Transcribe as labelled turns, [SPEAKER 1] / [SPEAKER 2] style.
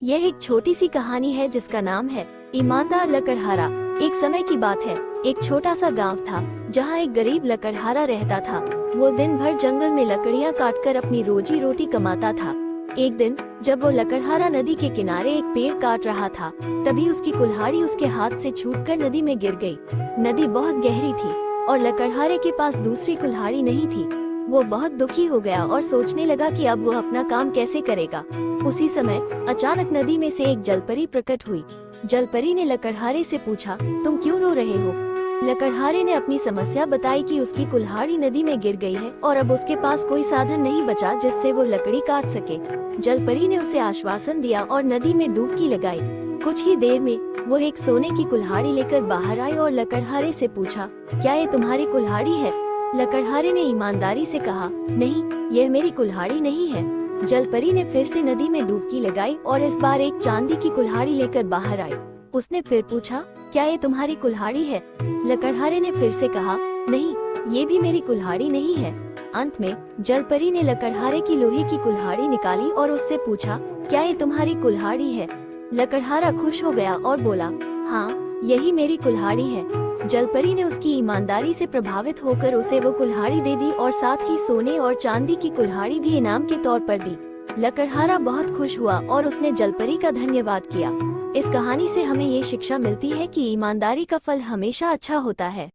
[SPEAKER 1] यह एक छोटी सी कहानी है जिसका नाम है ईमानदार लकड़हारा। एक समय की बात है, एक छोटा सा गांव था जहां एक गरीब लकड़हारा रहता था। वो दिन भर जंगल में लकड़ियां काटकर अपनी रोजी रोटी कमाता था। एक दिन जब वो लकड़हारा नदी के किनारे एक पेड़ काट रहा था, तभी उसकी कुल्हाड़ी उसके हाथ से छूटकर नदी में गिर गई। नदी बहुत गहरी थी और लकड़हारे के पास दूसरी कुल्हाड़ी नहीं थी। वो बहुत दुखी हो गया और सोचने लगा कि अब वो अपना काम कैसे करेगा। उसी समय अचानक नदी में से एक जलपरी प्रकट हुई। जलपरी ने लकड़हारे से पूछा, तुम क्यों रो रहे हो? लकड़हारे ने अपनी समस्या बताई कि उसकी कुल्हाड़ी नदी में गिर गई है और अब उसके पास कोई साधन नहीं बचा जिससे वो लकड़ी काट सके। जलपरी ने उसे आश्वासन दिया और नदी में डुबकी लगाई। कुछ ही देर में वो एक सोने की कुल्हाड़ी लेकर बाहर आई और लकड़हारे से पूछा, क्या ये तुम्हारी कुल्हाड़ी है? लकड़हारे ने ईमानदारी से कहा, नहीं, यह मेरी कुल्हाड़ी नहीं है। जलपरी ने फिर से नदी में डुबकी लगाई और इस बार एक चांदी की कुल्हाड़ी लेकर बाहर आई। उसने फिर पूछा, क्या ये तुम्हारी कुल्हाड़ी है? लकड़हारे ने फिर से कहा, नहीं, ये भी मेरी कुल्हाड़ी नहीं है। अंत में जलपरी ने लकड़हारे की लोहे की कुल्हाड़ी निकाली और उससे पूछा, क्या ये तुम्हारी कुल्हाड़ी है? लकड़हारा खुश हो गया और बोला, हाँ, यही मेरी कुल्हाड़ी है। जलपरी ने उसकी ईमानदारी से प्रभावित होकर उसे वो कुल्हाड़ी दे दी और साथ ही सोने और चांदी की कुल्हाड़ी भी इनाम के तौर पर दी। लकड़हारा बहुत खुश हुआ और उसने जलपरी का धन्यवाद किया। इस कहानी से हमें ये शिक्षा मिलती है कि ईमानदारी का फल हमेशा अच्छा होता है।